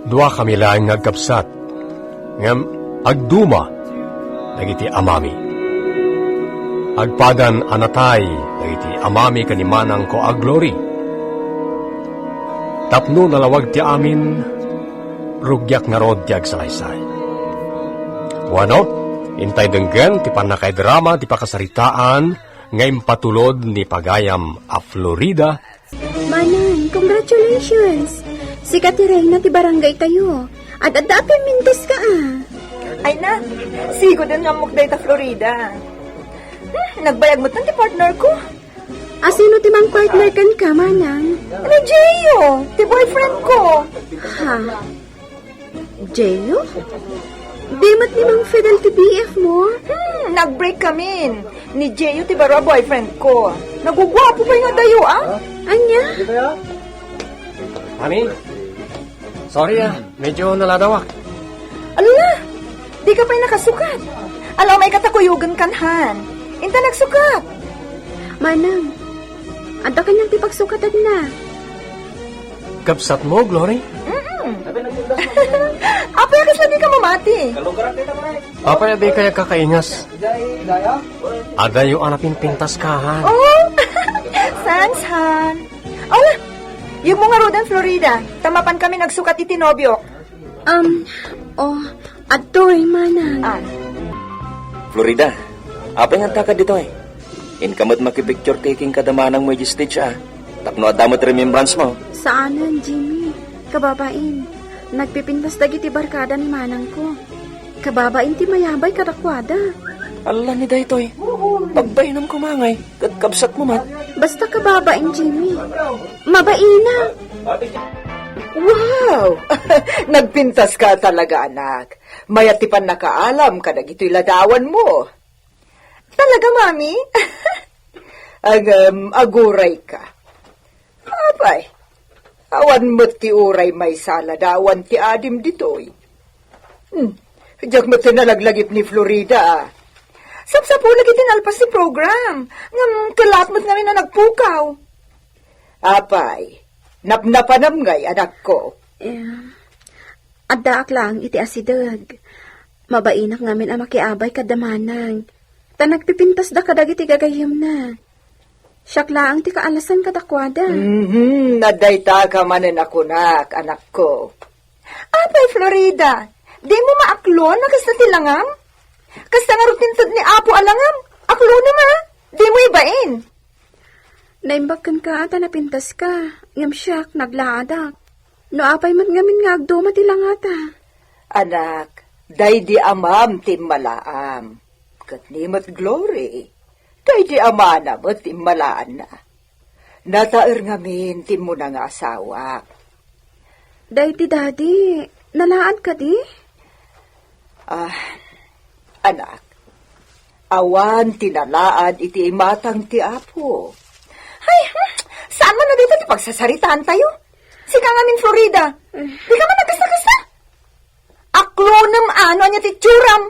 Dua kami lang nagkapsat, ngam agduma, dagiti amami. Agpadan anatay, dagiti amami kanimanang ko aglori. Tapno nalawag ti amin, rugyak nga rod ti agsalaysay. Wano, intay denggen ti panakay drama ti pakasaritaan, ngayon patulod ni Pagayam a Florida. Manang, congratulations! Si Katirena ti barangay tayo. At adapi mintis ka Ay na, sigo din nga mukday ta Florida. Nagbayag mo tan ti partner ko. Sino ti mang partner kan ka, Manang? Ano, Jeyo? Ti boyfriend ko. Ha? Jeyo? Di mat ni mang Fidel ti BF mo? Nag-break kami. Ni Jeyo ti baro boyfriend ko. Nagugwapo pa yung dayo, Anya? Honey, sorry medyo naladawak. Alala, di ka pa'y nakasukat. Alam, may katakuyugan kanhan. Inta nagsukat. Manang, anda kanyang ti pagsukatan na. Kapsat mo, Glory? Apay, kas di ka mamati. Apay, di kaya kakaingas. Adayo anapin pintas kahan. Oh, thanks, Han. Ola, yung mga rodan Florida, tamapan kami nagsukat iti nobyo. Atoy, Manang. Florida, apa nga taka dito Inkamot makipicture taking kadamanang mo stage Tapno adamot remembrance mo. Saanan, Jimmy? Kababain. Nagpipintas dagiti barkada ni Manang ko. Kababain ti mayabay kadakwada. Allah ni daytoy. Pagbainam kumangay, kabsat mo mat. Basta kababain, Jimmy. Mabaina. Wow! Nagpintas ka talaga, anak. Mayatipan nakaalam ka na gito'y ladawan mo. Talaga, Mami? Aguray ka. Abay, awan mo't ti uray may saladawan ti adim dito'y. Diyak mo't nalaglagip ni Florida, Sapsapulag itinalpas si program. Ngam kalapmat nga na nagpukaw. Apay, napnapanam ngay, anak ko. Addaak lang iti asidag. Mabainak ngamin ang makiabay kadamanang. Ta nagpipintas da kadag iti gagayim na. Siyak laang ti kaalasan kadakwada. Nadayta ka manin ako anak ko. Apay, Florida, di mo maaklon na kasta tilangam? Kasta nga rutintod ni Apo alangam. Aklo naman, di mo ibain. Naimbakan ka ata napintas ka. Ngam siyak, naglaadak. No apay man ngamin nga agduma tilang ata. Anak, day di amam tim malaam. Kat nimot glory. Day di amana mo tim malaan na. Nataer ngamin tim mo na nga asawa. Day ti daddy, nalaan ka di? Anak, awan tinalaan iti imatang ti Apo. Ay, saan man na dito ti pagsasaritaan tayo? Sika ngamin Florida. Di ka man nagkasta-kasta. Aklo nam ano niya ti tsuram.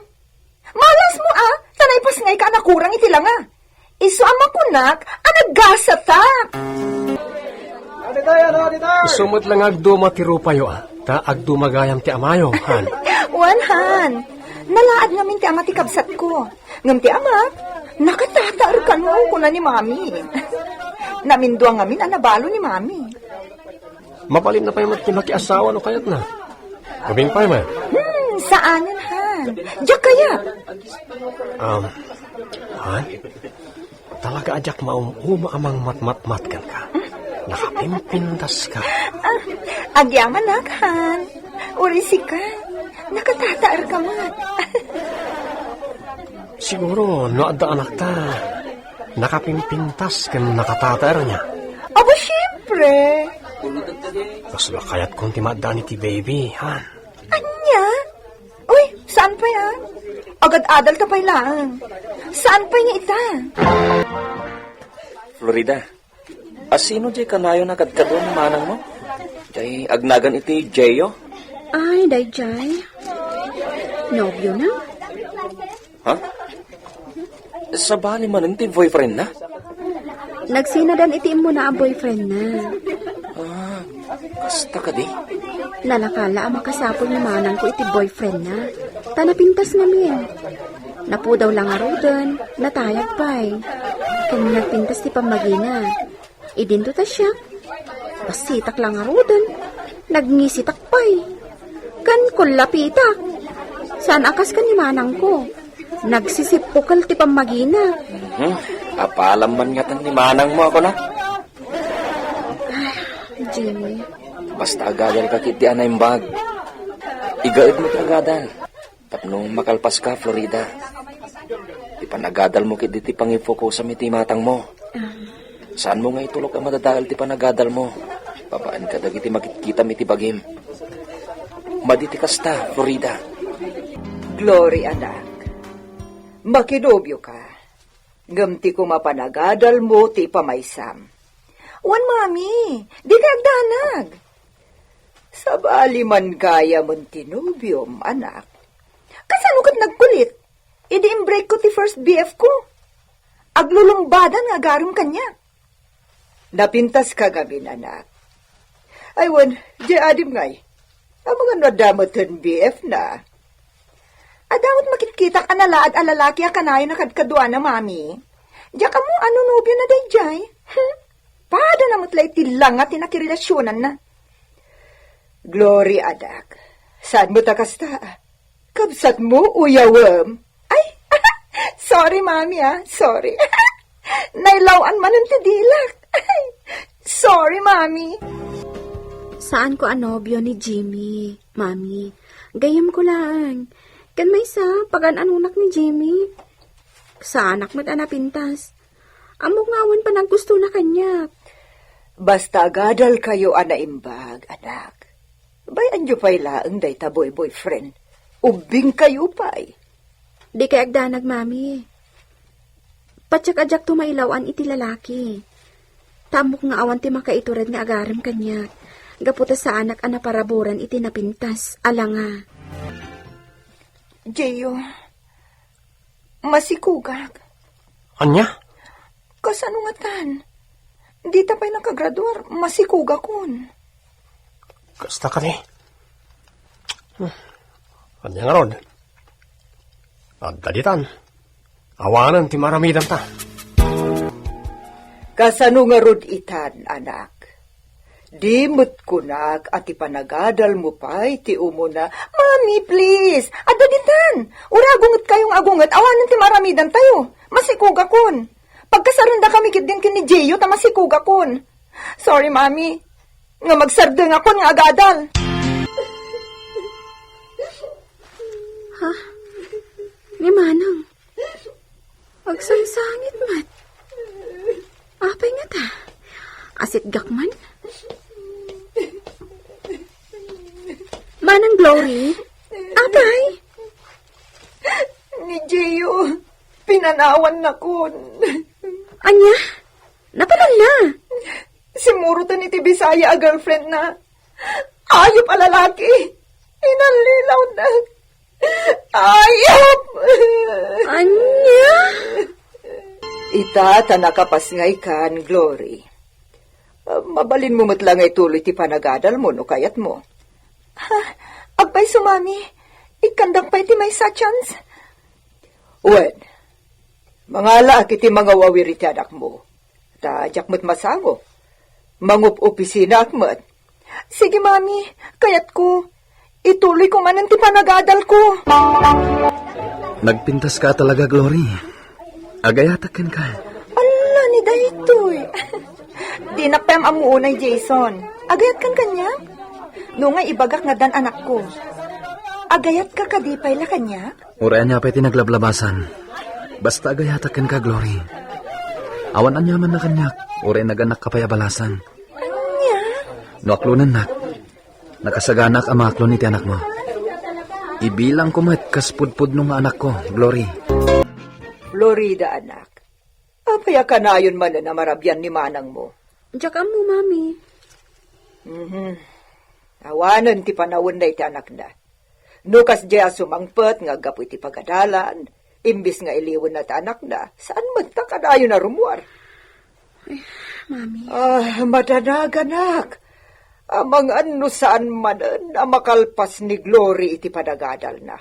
Malas mo tanay pas ngay ka nakurang iti langa. Iso amakunak, naggasatak. Isumot lang agduma ti rupayo ta agdumagayam ti amayo, Han. Wanhan, nalaad ngamin ti ama ti kabsat ko. Ngam ti ama, nakatataar ka no kuna ni Mami. Namindua ngamin anabalo ni Mami. Mapalim na pa yung makiasawa no kayat na. Kabing pa man. Saanan, Han? Diyak kaya? Han? Talaga ajak maumuma amang matmat-mat kan ka. Nakapimpintas ka. Agyaman nak, Han. Urisi ka. Nakatataar ka mat. Siguro, no adda anak ta, nakapimpintas kan nakatataar niya. Aba, syempre. Kasula kayat kung timadaan ni ti baby, Han. Anya? Uy, saan pa yan? Agad-adal ka pa lang. Saan pa niya ita? Florida, asino jay kanayo na kadkadon ni manang mo? Jay agnagan iti Jeyo? Ay, dayjay. Nobyo na? Ha? Sa bali man ti boyfriend na? Nagsinadan iti mo na ang boyfriend na. Kasta ka di? Nalakala ang makasapol ni manang ko iti boyfriend na. Tanapintas namin. Napo daw lang arudan, natayag pa'y. Kaya nagpintas ti pamagina. Idinto ta siya. Basitak lang arudan. Nagngisitak pa'y. Kan kulapitak. Saan akas ka ni manang ko? Nagsisipukal ti pamagina. Apalam man nga tan ni manang mo ako na. Jimmy, Basta agadal ka kiti anay bag. Igaid mo ti agadal. Tapno makalpas ka, Florida. Di pa nagadal mo kiti ti pangifokusa mi ti matang mo. Saan mo nga itulog ang madadaal ti panagadal mo? Babaan ka dagiti makikita mi ti bagim. Maditi kasta, Florida. Glory, anak. Makinobyo ka. Ngamti ko mapanagadal mo ti pamaysam. Wan, mami, di ka agdanag. Sabali man kaya mong tinubyom, anak. Kasano kat nagkulit? Idi break ko ti first BF ko. Aglulungbadan nga garum kanya. Napintas ka gabi, anak. Aywan, di adim ngay. Ang mga nadamatan BF na. Adamot makikita ka nalaad alalaki a kanayo na kadkadwa na, mami. Diya ka mo ano nobyo na dayjay. Pada na motlay tilang at tinakirelasyonan na. Glory, adak. Saan mo takasta? Kabsat mo, uyawam? Ay, sorry, mami, sorry. Nailawan man ang tidilak. Sorry, mami. saan ko anobyo ni Jimmy, mami? Gayam ko lang. Kan may sa pagan-anunak ni Jimmy. Sa anak mo't anapintas. Amok ngawan pa naggusto na kanya. Basta gadal kayo anaimbag, anak. Bayan nyo pa'y laang day taboy boyfriend. Ubing kayo pa'y. Di kay agdanag, mami. Patsak-adyak tumailawan iti lalaki. Tamok nga awan ti makaitured nga agaram kanya. Gaputa sa anak anaparaburan iti napintas. Alanga. Jeyo, masikugag. Anya? Kasanungatan. Di ta pa'y nakagraduar, masikugakon. Kasta ka ni. Anya nga rod. At daditan. Awanan ti maramidam ta. Kasanungarod itan, anak. Di mo't kunak at ipanagadal mo pa'y ti umuna. Mami, please! Adaditan! Uragungot kayong agungot, awanan ti maramidan tayo. Masikugakon. Pagkasaranda kami kit din kini Jeyo, ta masikugakon. Sorry, mami. Nga magsardeng ako nga agadal. Ha? Ni Manang. Agsangsangit mat. Apay nga ta. Asit gakman. Manang Glory. Apay. Ni Jeyo, pinanawan na kon. Anya? Napalan na. Simurutan ni Tibisaya a girlfriend na. Ayop a lalaki. Inalilaw na. Ayop! Anya? Ita, tanakapasngay kan, Glory. Mabalin mo matlang ay tuloy ti panagadal mo, no kayat mo. Ha? Agbay sumami, ikandak pa iti may sa chance. Wen, mga laki ti mga wawiri ti anak mo. Tadyak mo't masango. Mangup opisina akmat. Sige, mami, kayat ko. Ituloy ko man ang ti panagadal ko. Nagpintas ka talaga, Glory. Agayatakin ka. Ala, ni daytoy. Di na pem amuunay, Jason. Agayat kan kanya? No nga ibagak nga dan anak ko. Agayat ka kadipay la kanya? Urayan niya pa'y tinaglablabasan. Basta agayatakin ka, Glory. Awan anyaman na kanyak. Urayan naganak ka pa'y abalasan. Anya? No aklunan nak. Nakasaganak ang mga aklon iti anak mo. Ibilang ko mat kaspudpud nung anak ko, Glory. Florida, anak. Apaya ka na yun man na marabyan ni manang mo. Diyak mo, mami. Awanan ti panawon na iti anak na. Nukas diya sumangpet nga gapu iti pagadalan. Imbis nga iliwan na ti anak na. Saan man ta ka na yun na rumuar? Mami. Madanag, anak. Amang ano saan manan, makalpas ni Glory iti padagadal na.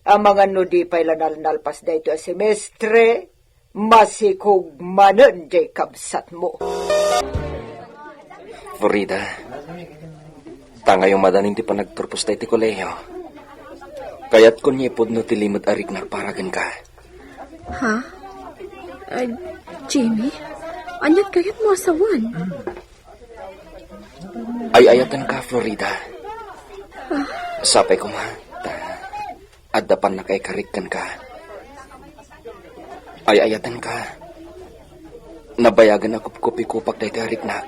Amang ano di pa'y lanal-nalpas da ito a semestre, masikog manan jay kabsat mo. Florida, tangayong madaning ti panagturpos tayo ti koleyo. Kaya't kun nyipod no ti limod arik nagparagan ka. Ha? Jimmy? Anyat kayat mo asawan? Ay ayatan ka, Florida. Sapay ko ma, at dapan na kay karikan ka. Ay ayatan ka. Nabayagan ako kupi-kupak dahi arik na.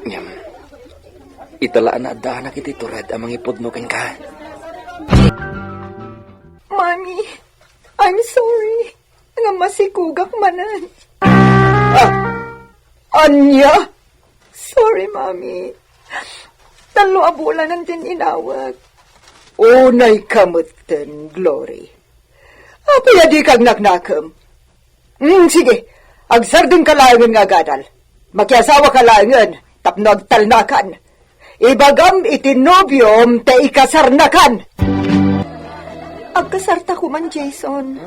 Ngam, italaan na adaan na kiti turad amang ipudnukin ka. Mami, I'm sorry. Nga masikugak manan. Anya? Sorry, Mami. Talo abulan din inawag. Unay kamutan, Glory. Apaya di kag naknakam. Sige, agsardin ka laangan nga gadal. Makiasawa ka laangan, tapno agtalnakan. Ibagam itinobyom te ikasarnakan. Agkasarta ko man, Jason.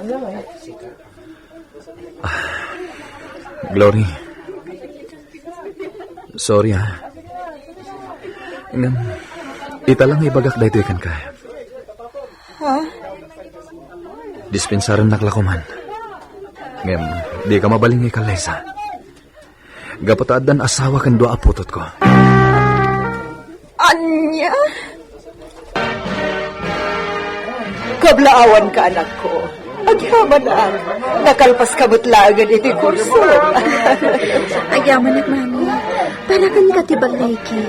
Glory. Sorry ha. Ita lang ibagak da ito ikan ka. Ha? Dispensaran naklakuman. Ngem, di ka mabaling ikalesa. Gapataadan asawa kan doa putot ko. Anya? Kablaawan ka, anak ko. Agyaman na. Nakalpas ka butlagan iti kurso. Agyaman at mami. Talagang katibag na iki.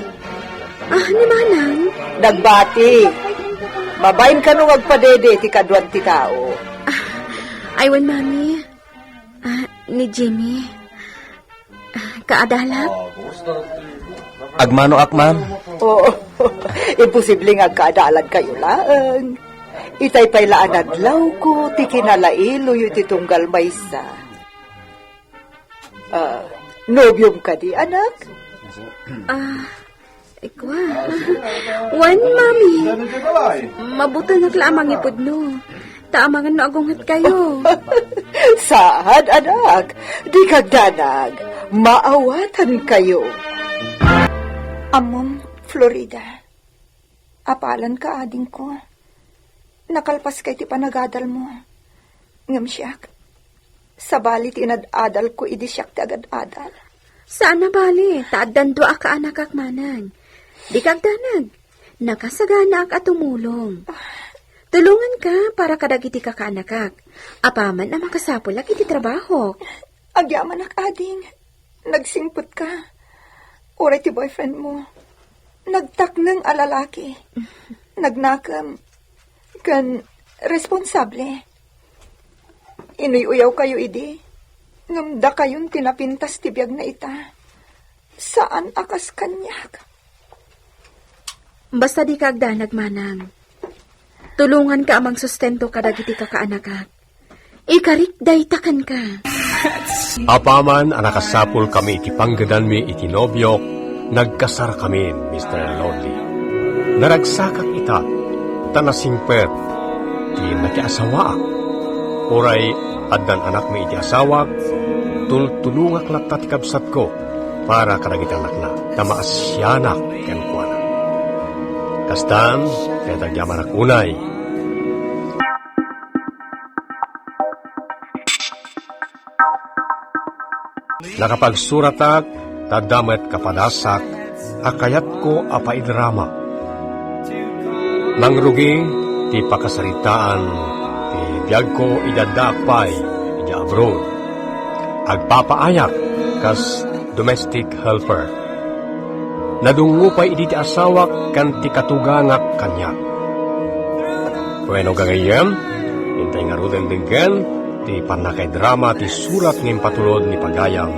Ni Manang? Nagbati. Mabayin ka nung agpadede ti kadwan ti tao. Aywan, mami. Ni Jimmy. Kaadalat? Agmano ak, ma'am. Oo. Imposibleng agkaadalan kayo laang. Itay pa'y laan adlaw ko, ti kinalailo yu ti tunggal maysa. Nobyom ka di, anak? Ikwa. Wan, mami. Mabuti naglaamang ipod no. Taamangan no agungat kayo. Saan, anak? Di kagdanag. Maawatan kayo. Amom, Florida. Apalan ka, ading ko. Nakalpas kay ti panagadal mo. Ngam siyak. Sa bali tinad-adal ko, idi siyak ti agad-adal. Saan na bali? Taaddan doa ka anak ak manang. Di kagdanag. Nakasagana ak atumulong. Tulungan ka para kadagiti ka kaanakak. Apaman na makasapulak iti trabaho. Agyaman ak, ading. Nagsimpot ka. Ora ti boyfriend mo. Nagtaknang alalaki. Nagnakam. Kan responsable. Inuy-uyaw kayo, idi. Ngamda kayong tinapintas ti biyag na ita. Saan akas kanyak? Basta di kagdanag manang. Tulungan ka amang sustento kadagiti ka kaanakak. Ikarik daytakan ka. Apaman anakasapul kami iti panggadan mi iti nobyo, nagkasar kami, Mr. Lonely. Naragsakak ita, tanasingpet, ti nakiasawaak. Oray, addan anak mi iti asawak, tultulungak latta ti kabsat ko, para kadagiti anak na, tamaasyanak kenkwana. Kastan, tetagyaman ak unay. Nakapagsuratak, tadamet kapadasak, akayat ko apaidrama. Nangrugi, ti pakasaritaan, ti biyag ko idadakpay, ida abroad. Agpapaayak, kas domestic helper. Nadungo pa idi ti asawak, kan ti katugangak kanya. Bueno gagayem, hintay nga ruden dinggen, ti panakay drama ti surat ng patulod ni Pagayam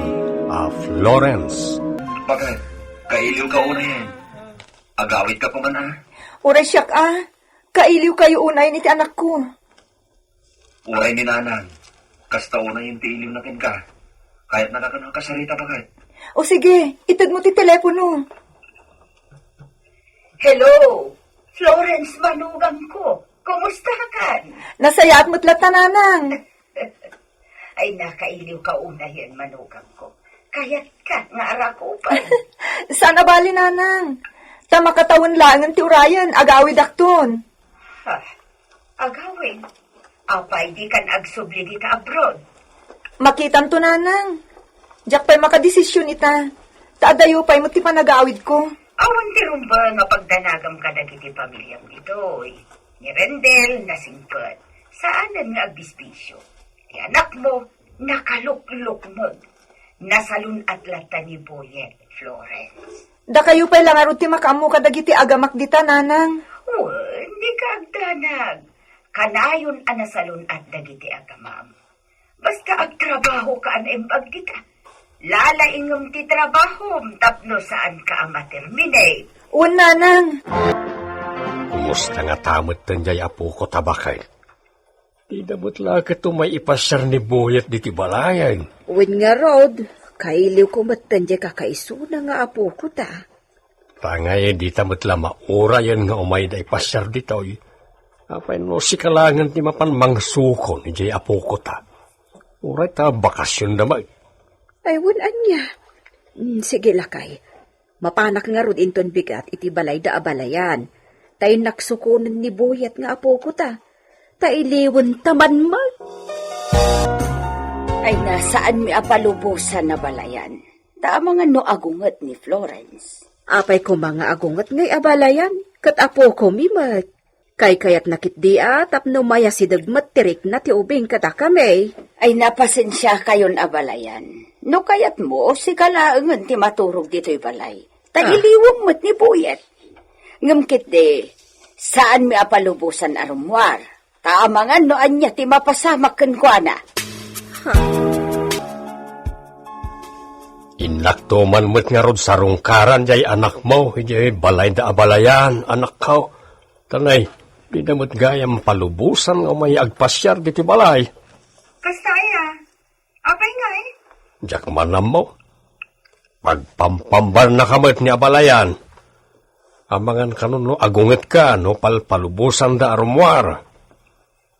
Florence. Bakit? Kailiw ka unahin. Agawit ka pa man ha? Ora siyak, kailiw kayo unay ni ti anak ko. Uray ni nanang. Kasta una yung tiiliw na kin ka. Kahit nakakanang kasarita bakit? O sige, itad mo ti telepono. Hello, Florence Manugang ko. Kumusta ka? Nasayat mo't lata, nanang. Ay, nakailiw ka una yan, Manugang ko. Kaya't ka, nga arakupan. Sana bali, nanang. Tama katawan langan ti Urayan, agawid akton. Ha, agawin. Apay di kan agsubligi ka abroad. Makitam to, nanang. Diyak pa'y makadesisyon ita. Taadayo pa'y mo ti panagawid ko. Awan ti rumba nga pagdanagam ka dagiti pamilyam ditoy. Ni Rendel nasingpet. Saanan nga agbisbisyo. Ti anak mo, nakalukluk mo. Nasalun at lata ni Boyet, Florence. Da kayo pa'y langarod ti makamu kadagiti agamak dita, nanang. Oh, hindi ka agdanag. Kanayon anasalun at dagiti agamam. Basta agtrabaho ka embag kita. Lalaingam ti trabaho, tapno saan ka materminate. Un, nanang. Kumusta nga tamot tanjay apo ko tabakay? Di damot lagat may ipasyar ni Boyet di tibalayan. Uwin nga, Rod. Kailiw ko matandya kakaisuna nga apo ko ta. Tangay di tamot lama ora yan nga umay da ipasyar ditoy. Apay no si kalangan ti mapan mangsuko ni jay apo ko ta. Uray ta bakasyon damay. Ay, wunan niya. Sige, lakay. Mapanak nga rod inton bigat iti balay da abalayan. Tayo naksukunan ni Boyet nga apo ko ta. Tailiwan taman mag. Ay nasaan mi apalubusan na balayan? Tama nga no agungat ni Florence. Apay ko mga agungat ngay abalayan. Kat apo ko mimat. Kay kayat nakit di tapno maya si dagmat tirik na ti ubing kata kami. Ay napasensya kayon abalayan. No kayat mo, si kalaangan ti maturog dito'y balay. Tailiwang mo't ni Boyet. Ngamkit de, saan mi apalubusan arumwar? Taamangan no anya ti mapasamak kenkwana. Inlakto man mo't nga rod sarungkaran jay anak mo. Jay balay da abalayan, anak ko. Tanay, di damot gayam palubusan nga may agpasyar di balay. Kastaya, apay nga eh. Diyak manam mo. Pagpampambar na kamot ni abalayan. Amangan ka no agunget ka no palubusan da arumwar.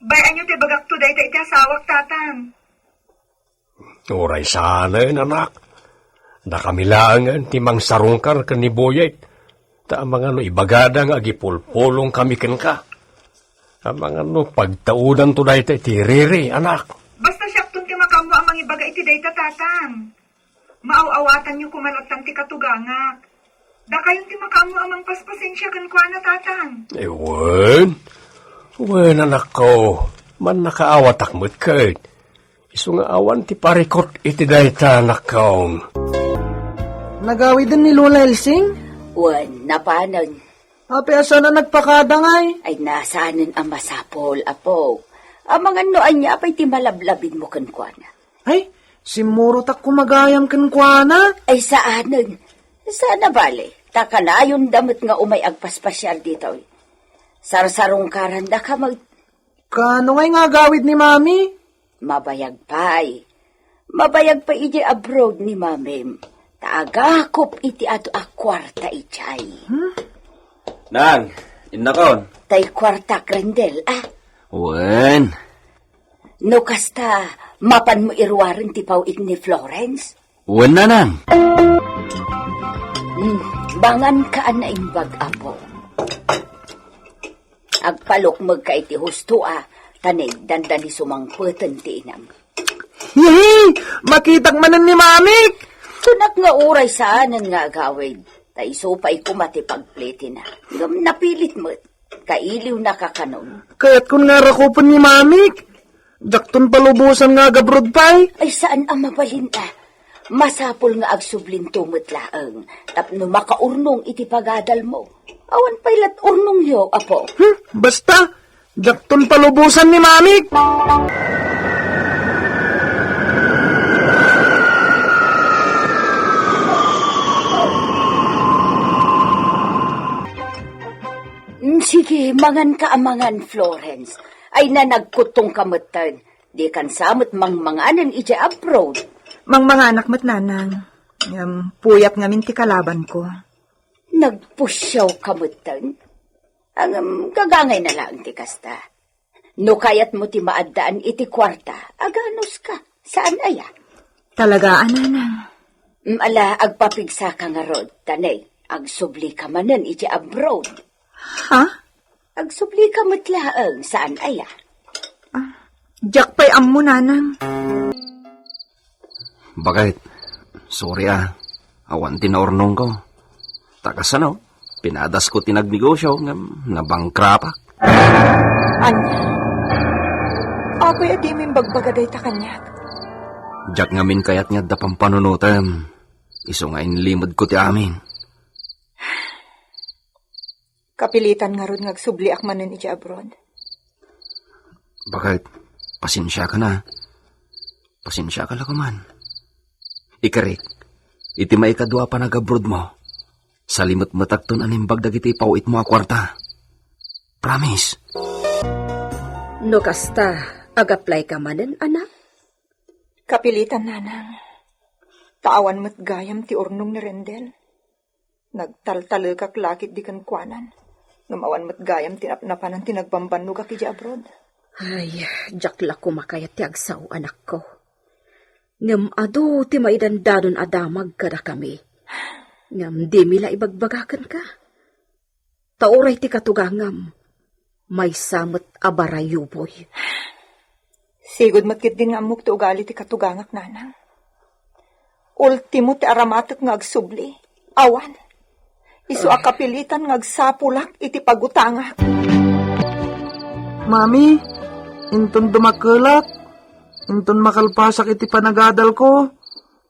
Bayan nyo ti bagak to day iti asawak tatang. Uray sana yun, anak. Nakamilaangan ti mang sarungkar ka ni Boyet. Ta mga no ibagada nga agipulpulong kami ken ka. Mga no pagtaudan to day ti riri, anak. Basta siyaktong ti makamu ang mangibaga iti day tatang. Maaw-awatan nyo kumalatang ti katugangak. Da kayong ti makamu amang paspasensya kenkwana tatang. Wen, anak ko. Man nakaawat akmut kait. Isu nga awan ti parikot iti dayta, anak ko. Nagawi din ni Lola Elsing? Wan, napanan. Ape asa na nagpakadangay? Ay nasaanan ang masapol, apo. Ang mga noan niya apay ti malablabin mo kenkwana. Ay, simuro tak kumagayam kenkwana. Ay saanan? Sana bale. Takanayon damit nga umay agpaspasyal dito. Sarsarong karanda ka mag... Kano ngay nga gawid ni Mami? Mabayag pa'y. Mabayag pa iti abroad ni mamim. Taagakop iti ato akwarta ichay. Nang, innakon. Tay kwarta krendel, Wen. No kasta, mapan mo irwaring ti pawid ni Florence? Wen na nang. Bangan ka na imbag, apo. Agpalok magka iti husto, tanay dandani sumangputan ti inam. Yay! Makitak manan ni Mami! Tunak nga uray saanan nga agawid. Tay supay kumati pagpliti na. Ngam napilit mo. Kailiw na kakanon. Kaya't kun nga rakupan ni Mami, dakton palubusan nga gabrod pa'y. Ay saan ang mabalin Masapol nga agsublin tumot laang. Tapno makaurnong iti pagadal mo. Awan pailat urnong yo, apo. Basta, dakton palubusan ni Mami. Sige, mangan ka amangan, Florence. Ay na nagkutong kamatan. Di kan samot mang manganan iti abroad. Mang mga anak mat nanang. Puyat ngamin ti kalaban ko. Nagpusyaw kamutan. Ang kagangay na lang ti kasta. No kayat mo ti maadaan iti kwarta, aganos ka. Saan aya? Talagaan, nanang. Ala, agpapigsa ka nga rod, tanay. Agsubli ka manan iti abroad. Ha? Agsubli ka matlaang, saan aya? Jack pa'y ammo, nanang. Bakit? Sorry awan tinaurnong ko. Takas ano, pinadas ko tinagnegosyo nga nabangkrapak. Anya? Ako'y adimin bagbagaday ta kanyak. Jack ngamin kayat nga dapang panunutan. Iso nga inlimod ko ti amin. Kapilitan nga ron ngagsubli akmanan iti abroad. Bakit? Pasensya ka na. Pasensya ka lang man. Ikarik, iti maikadwa pa nag-abroad mo. Salimot matagton animbag dagiti pauit mo a kwarta. Promise. No kasta, ag-apply ka manen, anak? Kapilitan, nanang. Taawan mo't gayam ti urnong ni Rendel. Nagtaltalakak lakit di kan kwanan. Numawan mo't gayam tinapnapanan tinagbambannog aki di abroad. Ay, jakla ko makayat ti agsaw, anak ko. Ngam ado ti maidandadon adamag kada kami. Ngam di mila ibagbagakan ka. Tauray ti katugangam. May samot abarayuboy. Sigod matkit din nga amok ti ugali ti katugangak, nanang. Ultimo ti aramatek nga agsubli. Awan. Isu akapilitan nga agsapulak iti pagutangak. Mami, inton dumakelak. Inton makalpasak iti panagadal ko.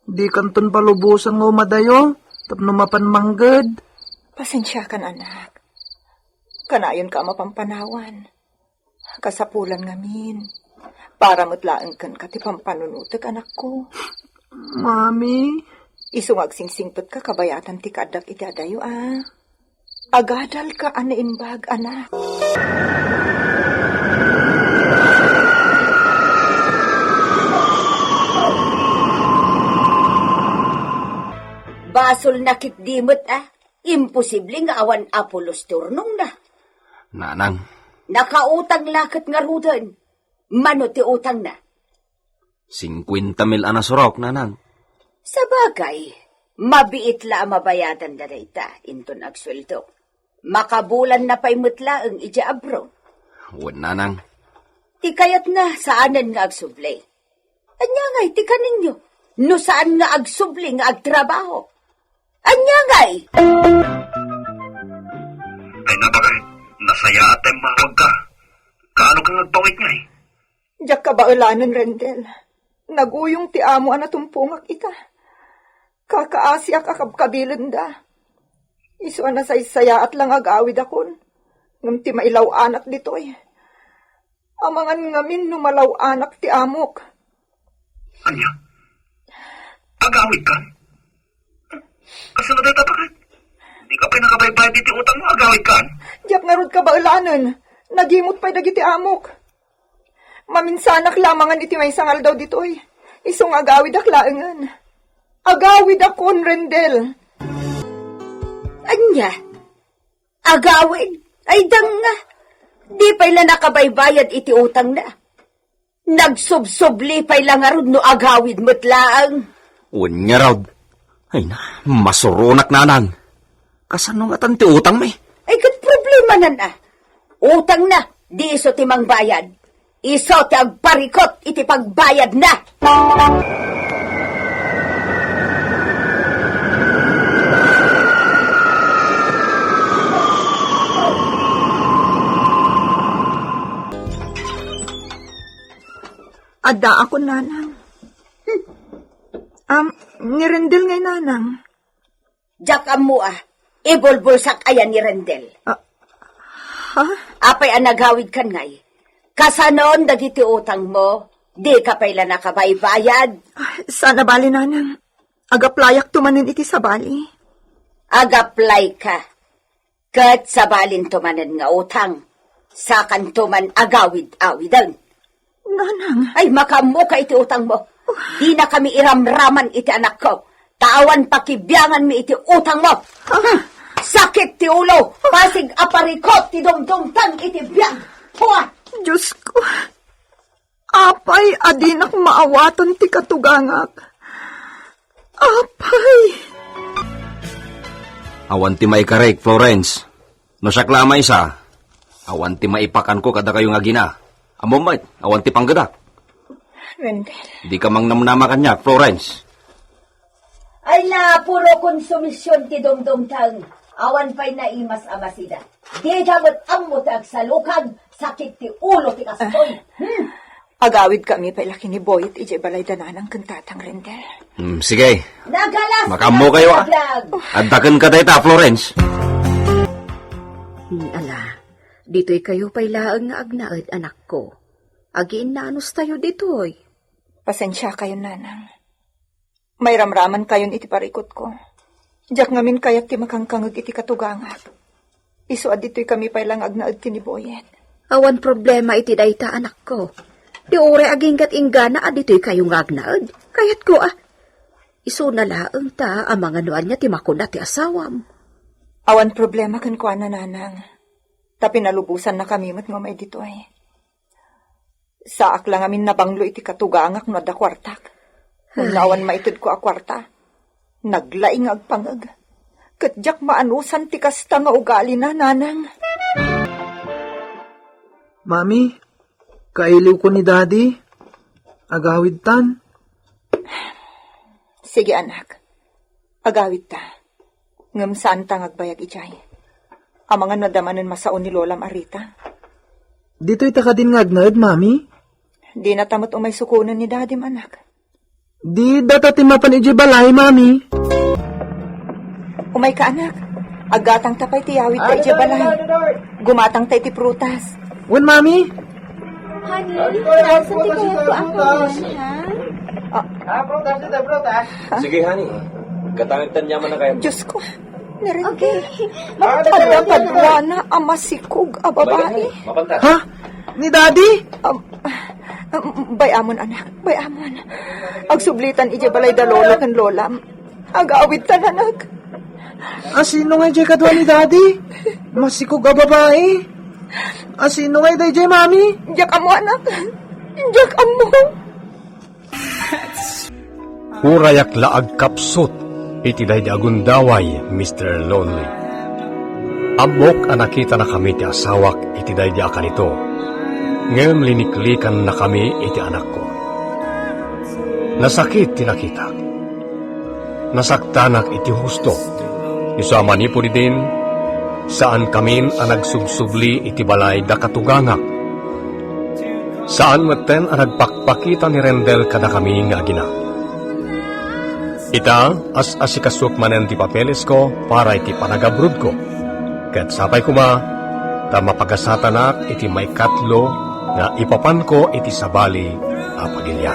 Di kanton palubusan nga umadayo. Tapno mapan mangged. Pasensya kan, anak. Kanayon ka mapampanawan. Kasapulan ngamin. Para matlaan kan ka ti pampanunutek, anak ko. Mami, Isungag singpet ka kabayatan ti kadak iti adayo, Agadal ka anaimbag, anak. Basol nakit dimot, Imposible nga awan Apolos turnong na. Nanang, Nakautang lakit nga rudan. Mano ti utang na. 50 mil anasurok, nanang. Sa bagay, mabiit la mabayadan na rita, inton agsweldo. Makabulan na pa'y mutla ang ija abro. Wan, nanang. Ti kayat na saanan nga agsubli. Anya nga'y ti kaninyo, no saan nga agsubli nga agtrabaho. Anya nga'y! Ay nabagay, nasaya atay mahawag ka. Kaano kang nagpawit nga Diyak ka ba ulanan, Rendel? Naguyong ti amo anatumpungak ita. Kakaasiak akabkabilan da. Isu anasaysaya at lang agawid akon. Ngam ti mailaw anak ditoy. Amangan ngamin numalaw anak ti amok. Anya? Agawid ka? Kasunod ay tapakat. Di ka pa nakabaybayad iti utang mo, agawid ka? Diyak narod ka ba ulanan? Nagimot pa'y dagiti amok. Maminsanak lamangan iti may sangal daw ditoy. Isong agawid aklaangan. Agawid akon, Rendel. Anya? Agawid? Ay dang nga. Di pa'y la nakabaybayad iti utang na. Nagsubsubli pa'y lang arod no agawid mutlaang. Wan niya raw. Ay na, masurunak, nanang. Kasano nga tanti utang may? Ay kat problema na. Utang na, di iso timang bayad. Iso ti agparikot iti pagbayad na. Ada ako, nanang. Ni Rendel ngay, nanang. Diyak mo ibulbulsak ayan ni Rendel. Ha? Apay ang nagawid kan ngay. Kasanon dagiti utang mo, di ka pa'y la nakabaybayad. Sana bali, nanang. Agaplayak tumanin iti sa bali. Agaplay ka. Kat sa balin tumanan nga utang. Sakan tuman agawid-awidan. Nanang. Ay makamu ka iti utang mo. Di na kami iramraman iti anak ko. Tawan pakibiyangan mi iti utang mo. Sakit ti ulo, pasig aparikot ti dumdumtang iti biyang. Huwa! Diyos ko, apay adinak maawatan ti katugangak. Apay! Awan ti maikarek, Florence. No siya klamay sa, awan ti maipakan ko kada kayong agina. Amomait, awan ti panggadak. Rendel, Di ka mang namnama kanya, Florence. Ay na, puro konsumisyon ti dumdumtang. Awan pa'y naimas amasida. Di damot ammo ti agsalukag, sakit ti ulo ti kastoy. agawid kami pa ilaki ni Boyet ije balay dananang kantatang Rendel. Sige, Nagalas makammo kayo ah. Addakan ka tayo ta, Florence. Ala, dito'y kayo pa'y laang nga agnaad, anak ko. Agiin na anus tayo dito'y. Pasensya kayo, nanang. May ramraman kayon iti parikot ko. Diyak ngamin kayat ti makangkangag iti katugangak. Isuad dito'y kami pa ilang agnaad ti ni Boyet. Awan problema iti dayta, anak ko. Di ore aginggat inggana dito'y kayong agnaad. Kayat ko iso na laang ta ang mga nuan niya ti makuna ti asawam. Awan problema kan kuan na nanang. Tapi nalubusan na kami mat nga may dito'y. Saak lang amin nabanglo iti katugangak no da kwartak. Nawan maitid ko a kwarta. Naglaing agpangag. Katjak maanusan ti kasta nga ugali na, nanang. Mami, kailiw ko ni Daddy. Agawid tan. Sige, anak. Agawid ta. Ngam saan ta ngagbayag ijay. Ang mga nadamanan masaon ni Lola Marita. Dito'y taka din ngagnad, Mami. Di na tamot umay sukunan ni Daddy, anak. Di data timapan ije balay, Mami. Umay ka, anak. Agatang tapay tiyawid ta ije balay. Gumatang ta iti prutas. Wen, Mami? Honey, nasan ti kaya ko ako ha? Sige, honey. Katangit yaman na kayo. Diyos ko. Narinig. Magpadapad na amasikog a babae. Mapanta. Ha? Ni Daddy? Bayamon, anak. Bayamon. Agsublitan ije balay da lola kan lola. Agawid ta, anak. Sino nga ije kadwa ni Daddy? Masikog a babae. Sino nga ije, Mami? Diyak amo, anak. Diyak amo. Urayak laag kapsot, iti day agundaway, Mr. Lonely. Abok anakita na kami ti asawak, iti day akanito. Ngem liniklikan na kami iti anak ko. Nasakit tinakita. Nasaktanak iti husto. Isama ni po din, saan kamin ang nagsubsubli iti balay da katugangak. Saan maten ang nagpakpakita ni Rendel kada kami nga agina. Ita, as asikasuk manen ti papeles ko para iti panagabrud ko. Kat sapay kuma, ta mapagasatanak iti may katlo nga ipapan ko iti sabali a pagilya.